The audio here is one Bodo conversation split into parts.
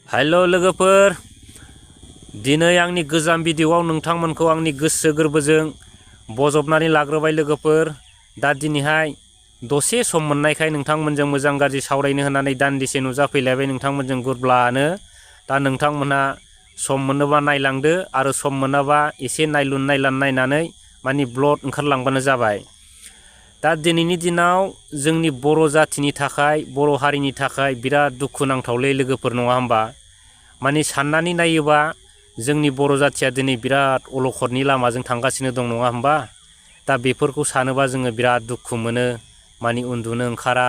हेल' लोगोफोर दिनै आंनि गोजाम भिडिअआव नोंथांमोनखौ आंनि गोसो गोरबोजों बजबनानै लाग्रोबाय लोगोफोर। दा दिनैहाय दसे सम मोननायखाय नोंथांमोनजों मोजां गाज्रि सावरायनो होननानै दान्दिसे नुजाफैलायबाय नोंथांमोनजों गुरब्लानो। दा नोंथांमोनहा सम मोनोबा नायलांदो आरो सम मोनाबा एसे नायलुन नायलान नायनानै मानि ब्लड ओंखारलांबानो जाबाय। दा दिनैनि दिनाव जोंनि बर' जाथिनि थाखाय बर' हारिनि थाखाय बिराद दुखुनांथावलै लोगोफोर, नङा होमबा? माने साननानै नायोबा जोंनि बर' जाथिया दिनै बिराद अलखदनि लामाजों थांगासिनो दं, नङा होमबा? दा बेफोरखौ सानोबा जोङो बिराद दुखु मोनो, माने उन्दुनो ओंखारा।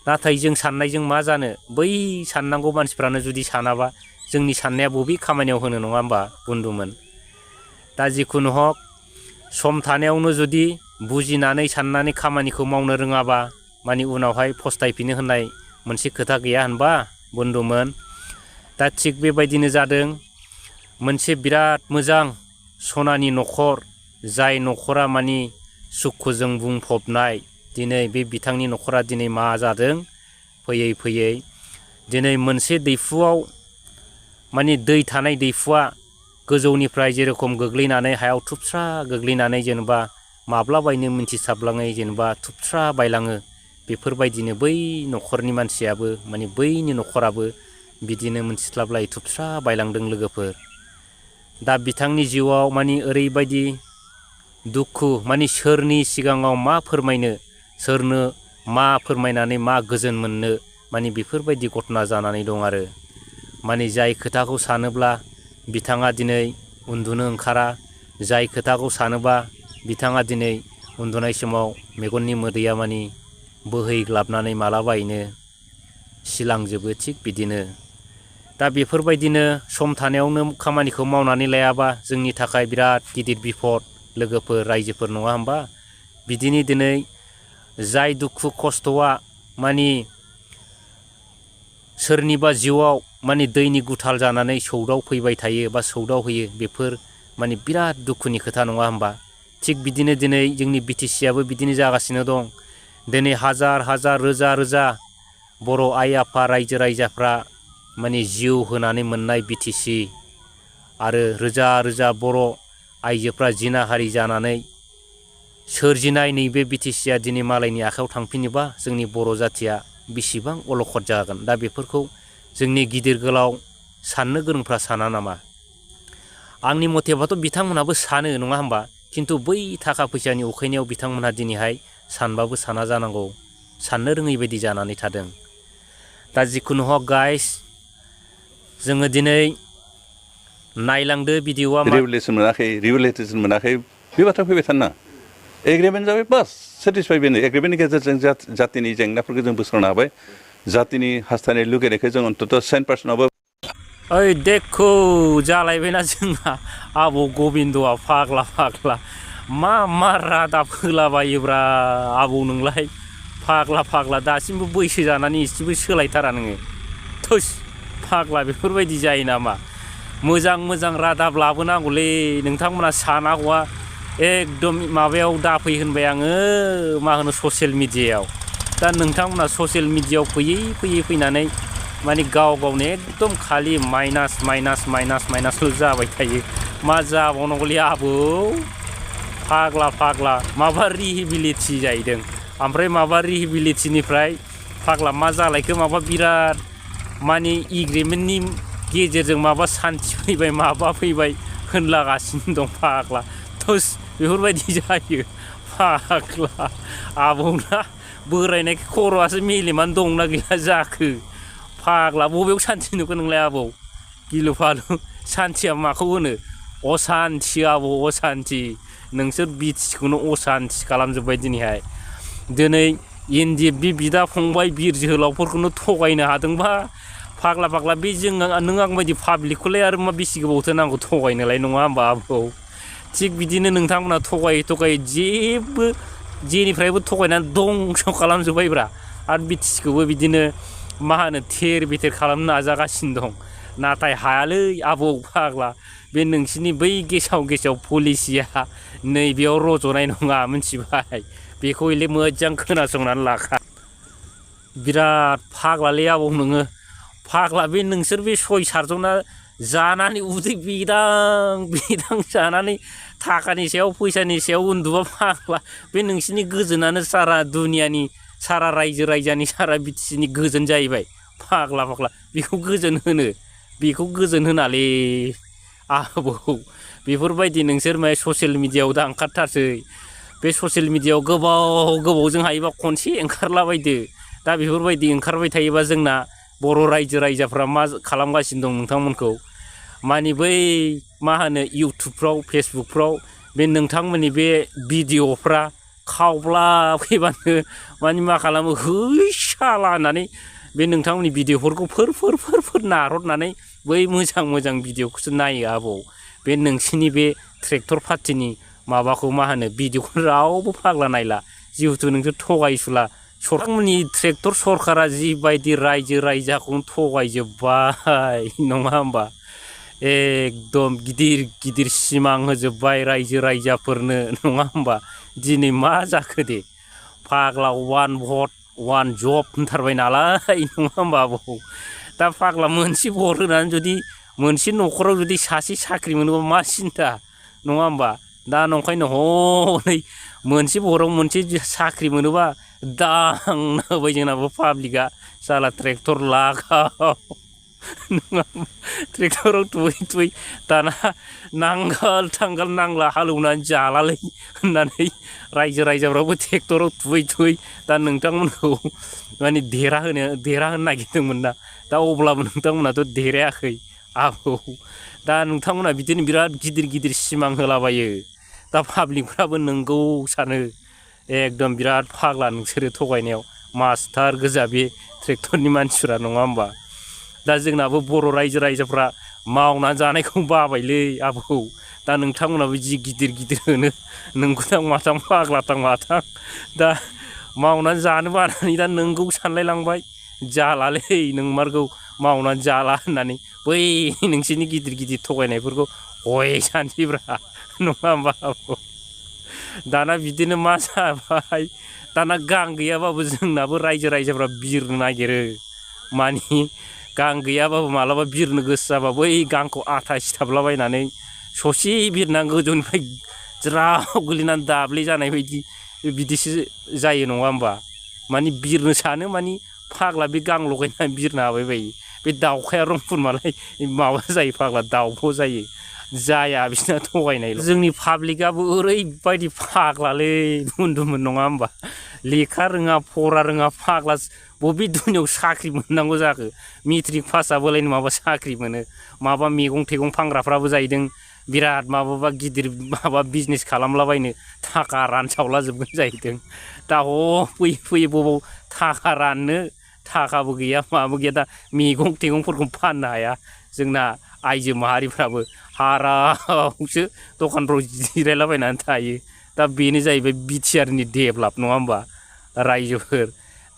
नाथाय जों साननायजों मा जानो, बै साननांगौ मानसिफ्रानो जुदि सानाबा जोंनि साननाया बबे खामानियाव होनो, नङा होमबा बन्धुमोन? दा जिखुनु हक सम थानायावनो जुदि बुजिनानै साननानै खामानिखौ मावनो रोङाबा माने उनावहाय फस्थायफिनो होननाय मोनसे खोथा गैया होनबा बन्धुमोन? दा थिग बेबायदिनो जादों मोनसे बिराद मोजां सनानि न'खर, जाय न'खरा मानि सुखुजों बुंफबनाय। दिनै बे बिथांनि न'खरा दिनै मा जादों, फैयै फैयै दिनै मोनसे दैफुआव माने दै थानाय दैफुआ गोजौनिफ्राय जेरखम गोग्लैनानै हायाव थुबस्रा गोग्लैनानै जेनेबा माब्लाबायनो मिन्थिस्लाबलाङै जेनेबा थुबस्रा बायलाङो, बेफोरबायदिनो बै न'खरनि मानसियाबो माने बैनि न'खराबो बिदिनो मोनथिस्लाबलायै थुबस्रा बायलांदों लोगोफोर। दा बिथांनि जिउआव माने ओरैबायदि दुखु, माने सोरनि सिगाङाव मा फोरमायनो, सोरनो मा फोरमायनानै मा गोजोन मोननो, माने बेफोरबायदि घटना जानानै दं आरो। माने जाय खोथाखौ सानोब्ला बिथाङा दिनै उन्दुनो ओंखारा, जाय खोथाखौ सानोबा बिथाङा दिनै उन्दुनाय समाव मेगननि मोदैया माने बोहैग्लाबनानै मालाबायैनो सिलांजोबो। थिग बिदिनो दा बेफोरबायदिनो सम थानायावनो खामानिखौ मावनानै लायाबा जोंनि थाखाय बिराद गिदिर बिपद लोगोफोर, रायजोफोर, नङा होमबा? बिदिनो दिनै जाय दुखु खस्थ'आ माने सोरनिबा जिउआव माने दैनि गुथाल जानानै सौदाव फैबाय थायो बा सौदाव होयो, बेफोर माने बिराद दुखुनि खोथा, नङा होमबा? थिग बिदिनो दिनै जोंनि बिटिसिआबो बिदिनो जागासिनो दं। दिनै हाजार हाजार रोजा रोजा बर' आइ आफा रायजो राजाफ्रा माने जिउ होनानै मोननाय बिटिसि आरो रोजा रोजा बर' आइजोफ्रा जिनाहारि जानानै सोरजिनाय नैबे बिटिसिआ दिनै मालायनि आखायाव थांफिनोबा जोंनि बर' जाथिया बेसेबां अलखद जागोन। दा बेफोरखौ जोंनि गिदिर गोलाव साननो गोरोंफ्रा साना नामा? आंनि मथेबाथ' बिथांमोनहाबो सानो, नङा होमबा? खिन्थु बै थाखा फैसानि उखैनायाव बिथांमोनहा दिनैहाय सानबाबो साना जानांगौ, साननो रोङै बायदि जानानै थादों। दा जिखुनु हक गाइस, जोङो दिनै नायलांदो भिडिअआ मा रिभेलेसन मोनाखै बे बाथ्रा फैबाय थानो नाङा। एग्रिमेन्ट जाबाय बास, सेटिसफाइ। बेनो एग्रिमेन्टनि गेजेरजों जातिनि जेंनाफोरखौ जों बोस्रांनो हाबाय, जातिनि हास्थायनाय लुगैनायखौ जों अन्तत 100%आवबो। ओइ देखौ जालायबायना जोंहा आबौ गबिन्दआ, फाग्ला फाग्ला मा रादाब होलाबायोब्रा आबौ नोंलाय, फाग्ला फाग्ला दासिमबो बैसो जानानै एसेबो सोलायथारा नोङो। थुस फाग्ला, बेफोरबायदि जायो नामा? मोजां मोजां रादाब लाबोनांगौलै नोंथांमोना सानागौआ। एकदम माबायाव दाफै होनबाय आङो, मा होनो ससियेल मिडियायाव। दा नोंथांमोना ससियेल मिडियायाव फैयै फैयै फैनानै माने गाव गावनो एकदम खालि माइनास माइनास माइनास माइनासल' जाबाय थायो। मा जाबावनांगौलै आबौ, फाग्ला फाग्ला माबा रिहेबिलिटि जाहैदों, ओमफ्राय माबा रिहेबिलिटिनिफ्राय फाग्ला मा जालायखो, माबा बिराद माने एग्रिमेन्टनि गेजेरजों माबा सान्थि फैबाय माबा फैबाय होनलागासिनो दं फाग्ला। थुस बेफोरबायदि जायो फाग्ला। आबौना बोरायनाय खर'आसो मेलेमानो दंना गैया जाखो फाग्ला? बबेयाव सान्थि नुखो नोंलाय आबौ? गिलु फालु सान्थिया माखौ होनो? असान्थि आबौ, असान्थि। नोंसोर बिटिसिखौनो असान्थि खालामजोब्बाय दिनैहाय। दिनै NDFB बिदा फंबाय बिर जोहोलावफोरखौनो थगायनो हादोंबा फाग्ला फाग्ला, बे नों आं बायदि पाब्लिकखौलाय आरो मा बेसे गोबावथो नांगौ थगायनोलाय, नङा होमबा आबौ? थिग बिदिनो नोंथांमोना थगायै थगायै जेबो जेनिफ्रायबो थगायनानै दंस' खालामजोब्बायब्रा। आरो बिटिसिखौबो बिदिनो मा होनो थेर बेथेर खालामनो नाजागासिनो दं। नाथाय हायालै आबौ फाग्ला, बे नोंसिनि बै गेसाव गेसाव पलिसिया नैबेयाव रज'नाय नङा, मिथिबाय? बेखौ एले मोजां खोनासंनानै लाखा। बिराद फाग्लालै आबौ नोङो, फाग्ला बे नोंसोर बे 6-7 जना जानानै उदै बिदां जानानै थाखानि सायाव फैसानि सायाव उन्दुबा फाग्ला बे नोंसिनि गोजोनानो सारा दुनियानि सारा रायजो राजानि सारा बिटिसिनि गोजोन जाहैबाय फाग्ला बेखौ गोजोन होनालै आबौ बेफोरबायदि नोंसोर माने ससियेल मिडियायाव दा ओंखारथारसै बे ससियेल मिडियायाव गोबावजों हायोबा खनसे ओंखारलाबायदो दा बेफोरबायदि ओंखारबाय थायोबा जोंना बर' रायजो राजाफ्रा मा खालामगासिनो दं नोंथांमोनखौ माने बै मा होनो इउटुबफ्राव फेसबुकफ्राव बे नोंथांमोननि बे भिडिअफ्रा खावब्ला फैबानो माने मा खालामो है साला होननानै बे नोंथांमोननि भिडिअफोरखौ फोर नारहरनानै बै मोजां भिडिअखौसो नायो आबौ बे नोंसिनि बे ट्रेक्टर पार्टिनि माबाखौ मा होनो भिडिअखौ रावबो फाग्ला नायला जिहेथु नोंसोर थगायसुला नोंथांमोननि ट्रेक्टर सरकारा जिबायदि रायजो राजाखौनो थगायजोब्बाय नङा होमबा एकदम गिदिर सिमां होजोब्बाय रायजो राजाफोरनो नङा होमबा दिनै मा जाखो दे फाग्ला 1 भट 1 जब होनथारबाय नालाय नङा होमबा आबौ दा फाग्ला मोनसे भट होनानै जुदि मोनसे न'खराव जुदि सासे साख्रि मोनोबा मा सिन्था नङा होमबा दा नंखायनो हनै मोनसे भटआव मोनसे साख्रि मोनोबा दांना होबाय जोंनाबो पाब्लिकआ साला ट्रेक्टर लागाव नङा ट्रेक्टराव थुयै दाना नांगाल नांला हालौनानै जालालै होननानै रायजो राजाफ्राबो ट्रेक्टराव थुयै दा नोंथांमोनखौ माने देरहाहोनो नागिरदोंमोन ना दा अब्लाबो नोंथांमोनाथ' देरहायाखै आबौ दा नोंथांमोना बिदिनो बिराद गिदिर सिमां होलाबायो दा पाब्लिकफ्राबो नोंगौ सानो एकदम बिराद फाग्ला नोंसोरो थगायनायाव मास्टार गोजा बे ट्रेक्टरनि मानसिफ्रा नङा होमबा दा जोंनाबो बर' रायजो राजाफ्रा मावनानै जानायखौ बाबायलै आबौ दा नोंथांमोनाबो जि गिदिर होनो नोंगौथां माथां फाग्लाथां माथां दा मावनानै जानो बानानै दा नोंगौ सानलायलांबाय जालालै नोंमारगौ मावनानै जाला होननानै बै नोंसोरनि गिदिर थगायनायफोरखौ हय सानसैब्रा नङा होमबा आबौ दाना बिदिनो मा जाबाय दाना गां गैयाबाबो जोंनाबो रायजो राजाफ्रा बिरनो नागिरो मानि गां गैयाबाबो मालाबा बिरनो गोसो जाबा बै गांखौ आथा सिथाबलाबायनानै ससे बिरनानै गोजौनिफ्राय ज्राव गोलैनानै दाब्ले जानाय बायदि बिदिसो जायो नङा होमबा मानि बिरनो सानो मानि फाग्ला बे गां लगायनानै बिरनो हाबाय बायो बे दाउखाया रंपुरमालाय माबा जायो फाग्ला दाउब' जायो जाया बिसिना थगायनायल' जोंनि पाब्लिकआबो ओरैबायदि फाग्लालै बुन्दुमोन नङा होमबा लेखा रोङा फरा रोङा फाग्ला बबे दुनियाव साख्रि मोननांगौ जाखो मेट्रिक पास जाबालायनो माबा साख्रि मोनो माबा मैगं थाइगं फानग्राफ्राबो जाहैदों बिराद माबा गिदिर माबा बिजनेस खालामलाबायनो थाखा रानसावला जोबगोन जाहैदों दा फैयै बबाव थाखा राननो थाखाबो गैया माबो गैया दा मैगं थाइगंफोरखौ फाननो हाया जोंना आइजो माहारिफ्राबो हारावसो दखानफ्राव जिरायलाबायनानै थायो दा बेनो जाहैबाय बिटिआरनि डेभेलप नङा होमबा रायजोफोर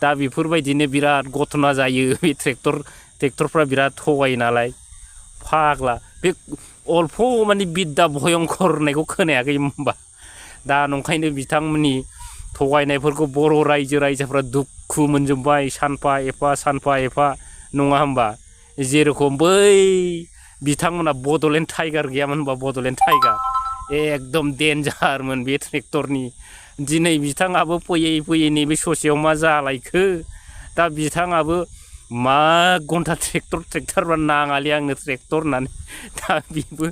दा बेफोरबायदिनो बिराद घटना जायो बे ट्रेक्टरफ्रा बिराद थगायो नालाय फाग्ला बे अल्प माने बिद्दा भयंकर होननायखौ खोनायाखै होमबा दा नंखायनो बिथांमोननि थगायनायफोरखौ बर' रायजो राजाफ्रा दुखु मोनजोब्बाय सानफा एफा नङा होमबा जेरखम बै बिथांमोना बड'लेण्ड टाइगार गैयामोन होनबा बड'लेण्ड टाइगार एकदम डेन्जारमोन बे ट्रेक्टरनि दिनै बिथाङाबो फैयै नैबे ससेयाव मा जालायखो दा बिथाङाबो मा घन्टा ट्रेक्टरफ्रा नाङालै आंनो ट्रेक्टर होननानै दा बेबो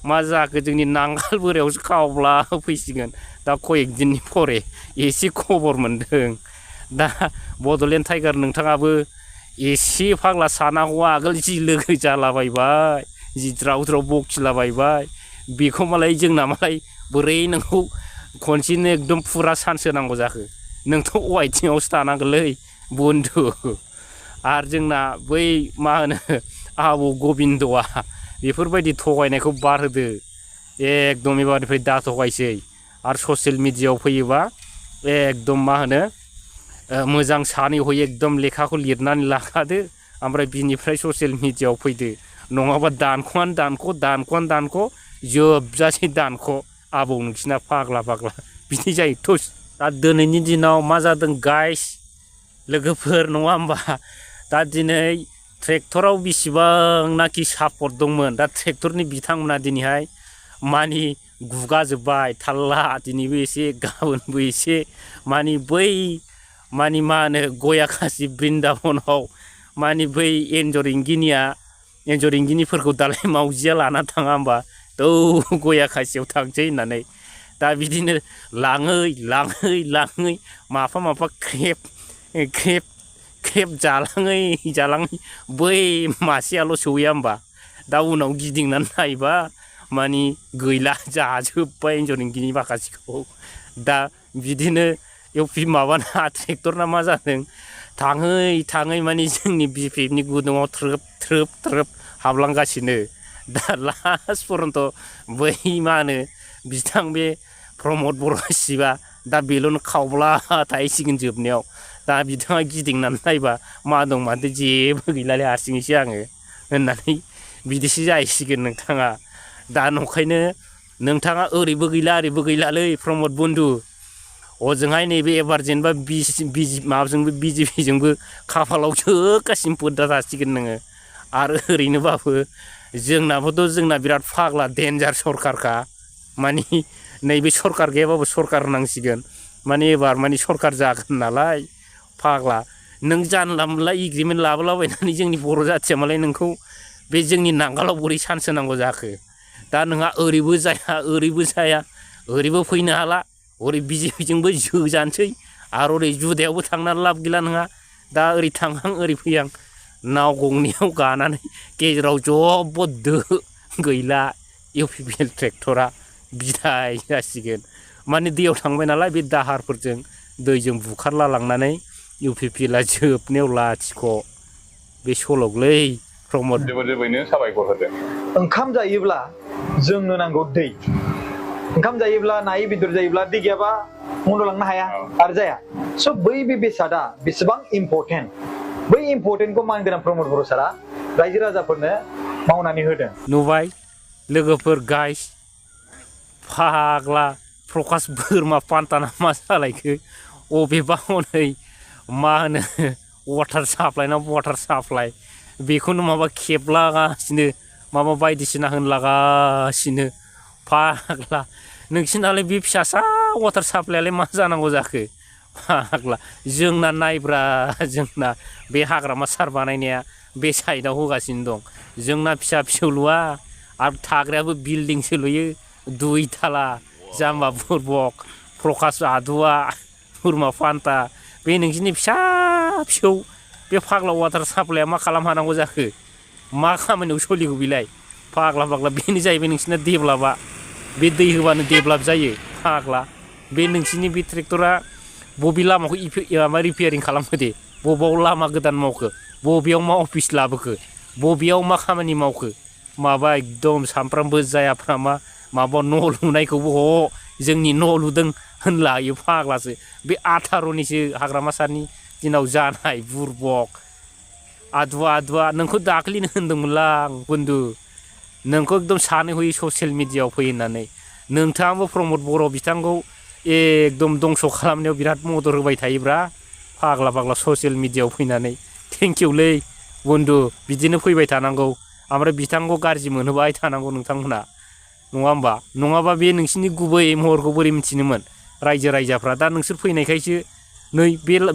मा जाखो जोंनि नांगाल बोरायावसो खावब्ला फैसिगोन दा कयेक दिननि परे एसे खबर मोन्दों दा बड'लेण्ड टाइगार नोंथाङाबो एसे फाग्ला सानांगौ आगोल जि लोगो जालाबायबाय जि द्राव बखिलाबायबाय बेखौ मालाय जोंना मालाय बोरै नोंखौ खनसेनो एकदम फुरा सान्स होनांगौ जाखो नोंथ' अवाइथिङावसो थानांगोनलै बन्धु आरो जोंना बै मा होनो आबौ गबिन्दआ बेफोरबायदि थगायनायखौ बारहोदो एकदम एबारनिफ्राय दा थगायसै आरो ससियेल मिडियायाव फैयोबा एकदम मा होनो मोजां सानै हयै एकदम लेखाखौ लिरनानै लाखादो ओमफ्राय बिनिफ्राय ससियेल मिडियायाव फैदो नङाबा दानख'आनो दानख' जोबजासे दानख' आबौ नोंसिना फाग्ला बिदि जायो थुस दा दिनैनि दिनाव मा जादों गाइस लोगोफोर नङा होमबा दा दिनै ट्रेक्टराव बेसेबांनाखि सापर्ट दंमोन दा ट्रेक्टरनि बिथांमोना दिनैहाय मानि गुगाजोब्बाय थाल्ला दिनैबो एसे गाबोनबो एसे मानि बै मानि मा होनो गयाखासि बृन्दाबनाव मानि बै एन्जर इंगिनिफोरखौ दालाय मावजिया लाना थाङा होमबा तौ गयाखासियाव थांसै होननानै दा बिदिनो लाङै माफा ख्रेब जालाङै बै मासेयाल' सौहैया होमबा दा उनाव गिदिंनानै नायबा मानि गैला जाजोब्बाय एन्जर इंगिनि माखासेखौ दा बिदिनो माबाना ट्रेक्टरना मा जादों थाङै मानि जोंनि BPFनि गुदुङाव थ्रोब हाबलांगासिनो दा लास्ट पर्यन्त बै मा होनो बिथां बे प्रमद बर' सिबा दा बेल'नो खावब्ला थाहैसिगोन जोबनायाव दा बिथाङा गिदिंनानै नायबा मा दं माथो जेबो गैलालै हारसिङैसो आङो होननानै बिदिसो जाहैसिगोन नोंथाङा दा नंखायनो नोंथाङा ओरैबो गैला ओरैबो गैलालै प्रमद बन्धु ओजोंहाय नैबे एबार जेनेबा माबाजोंबो BJPजोंबो खाफालाव सोगासिनो फोद्दा जासिगोन नोङो आरो ओरैनोबाबो जोंना बिराद फाग्ला डेन्जार सरकारखा मानि नैबे सरकार गैयाबाबो सरकार होनांसिगोन मानि एबार मानि सरकार जागोन नालाय फाग्ला नों जानला मोनला एग्रिमेन्ट लाबोलाबायनानै जोंनि बर' जाथिया मालाय नोंखौ बे जोंनि नांगालाव बोरै चान्स होनांगौ जाखो दा नोंहा ओरैबो जाया ओरैबो फैनो हाला ओरै BJPजोंबो जोजानोसै आरो ओरै जुदायावबो थांनानै लाब गैला नोंहा दा ओरै थांहां ओरै फैहां नाव गंनैयाव गानानै गेजेराव जब्ब' गैला UPPL ट्रेक्टरा बिदाय जासिगोन माने दैयाव थांबाय नालाय बे दाहारफोरजों दैजों बुखारला लांनानै UPPLआ जोबनायाव लाथिख' बे सल'लै प्रमद जोबोरैनो साबायखर होदों ओंखाम जायोब्ला जोंनो नांगौ दै ओंखाम जायोब्ला नायै बेदर जायोब्ला दै गैयाबा उन्दुलांनो हाया आरो जाया स' बै बे बेसादा बेसेबां इम्परटेन्ट बै इम्परटेन्टखौ मानगोनां प्रमद बर' सारा रायजो राजाफोरनो मावनानै होदों नुबाय लोगोफोर गाइस फाग्ला प्रकाश बोरमा पान्ताना मा जालायखो अबेबा हनै मा होनो वाटार साप्लाइ बेखौनो माबा खेबलागासिनो माबा बायदिसिना होनलागासिनो फाग्ला नोंसिनालाय बे फिसासा वाटार साप्लाइयालाय मा जानांगौ जाखो फाग्ला जोंना नायब्रा जोंना बे हाग्रामा सार बानायनाया बे साइडआव होगासिनो दं जोंना फिसा फिसौल'आ आरो थाग्रायाबो बिल्डिंसो लुयो 2 ताला जाम्बा बुरबक प्रकाश आदुआ बोरमा पान्ता बे नोंसिनि फिसा फिसौ बे फाग्ला वाटार साप्लाइया मा खालाम हानांगौ जाखो मा खामानियाव सोलिगौ बेलाय फाग्ला बेनो जाहैबाय नोंसिना डेभेलपआ बे दै होबानो डेभेलप जायो फाग्ला बे नोंसिनि बे ट्रेक्टरा बबे लामाखौ रिपेयारिं खालामखो दे बबेयाव लामा गोदान मावखो बबेयाव मा अफिस लाबोखो बबेयाव मा खामानि मावखो माबा एकदम सामफ्रामबो जायाफ्रा माबा न' लुनायखौबो जोंनि न' लुदों होनलायो फाग्लासो बे 18निसो हाग्रामा सारनि दिनाव जानाय बुरबक आदुआ नोंखौ दाख्लिनो होनदोंमोनलां आं बन्धु नोंखौ एकदम सानै हयै ससियेल मिडियायाव फै होननानै नोंथाङाबो प्रमद बर' बिथांखौ एकदम दंस' खालामनायाव बिराद मदद होबाय थायोब्रा फाग्ला ससियेल मिडियायाव फैनानै थेंकिउलै बन्धु बिदिनो फैबाय थानांगौ ओमफ्राय बिथांखौ गाज्रि मोनहोबाय थानांगौ नोंथांमोना नङा होमबा नङाबा बे नोंसिनि गुबै महरखौ बोरै मिथिनोमोन रायजो राजाफ्रा दा नोंसोर फैनायखायसो नै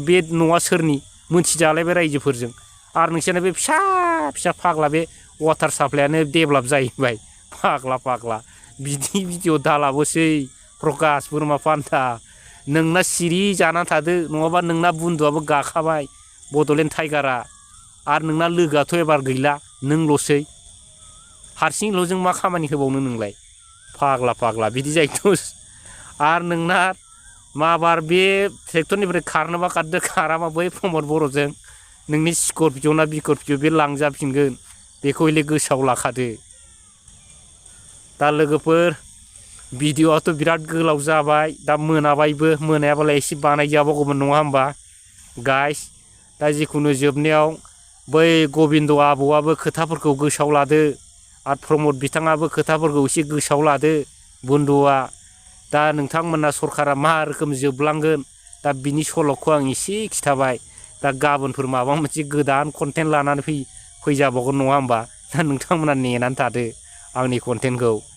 बे न'आ सोरनि मोनथिजालायबाय रायजोफोरजों आरो नोंसोरना बे फिसा फाग्ला बे वाटार साप्लाइयानो डेभेलप जाहैबाय फाग्ला बिदि भिडिअ दालाबोसै प्रकाश बोरमा पान्ता नोंना सिरि जाना थादो नङाबा नोंना बुन्दुआबो गाखाबाय बड'लेण्ड टाइगारा आरो नोंना लोगोआथ' एबार गैला नोंल'सै हारसिंल'जों मा खामानि होबावनो नोंलाय फाग्ला बिदि जायोथ' आरो नोंना माबार बे ट्रेक्टरनिफ्राय खारनोबा खारदो खाराबा बै प्रमद बर'जों नोंनि स्करपिय' ना बिकरपिय' बे लांजाफिनगोन बेखौ हले गोसोआव लाखादो दा लोगोफोर भिडिअ'आथ' बिराद गोलाव जाबाय दा मोनाबायबो मोनायाबालाय एसे बानायजाबावगौमोन नङा होमबा गाइस दा जिखुनु जोबनायाव बै गबिन्द आबौआबो खोथाफोरखौ गोसोआव लादो आरो प्रमद बिथाङाबो खोथाफोरखौ एसे गोसोआव लादो बन्धुआ दा नोंथांमोना सरकारा मा रोखोम जोबलांगोन दा बिनि सल'खौ आं एसे खिथाबाय दा गाबोनफोर माबा मोनसे गोदान कन्टेन्ट लानानै फैजाबावगोन नङा होमबा दा नोंथांमोना नेनानै थादो आंनि कन्टेन्टखौ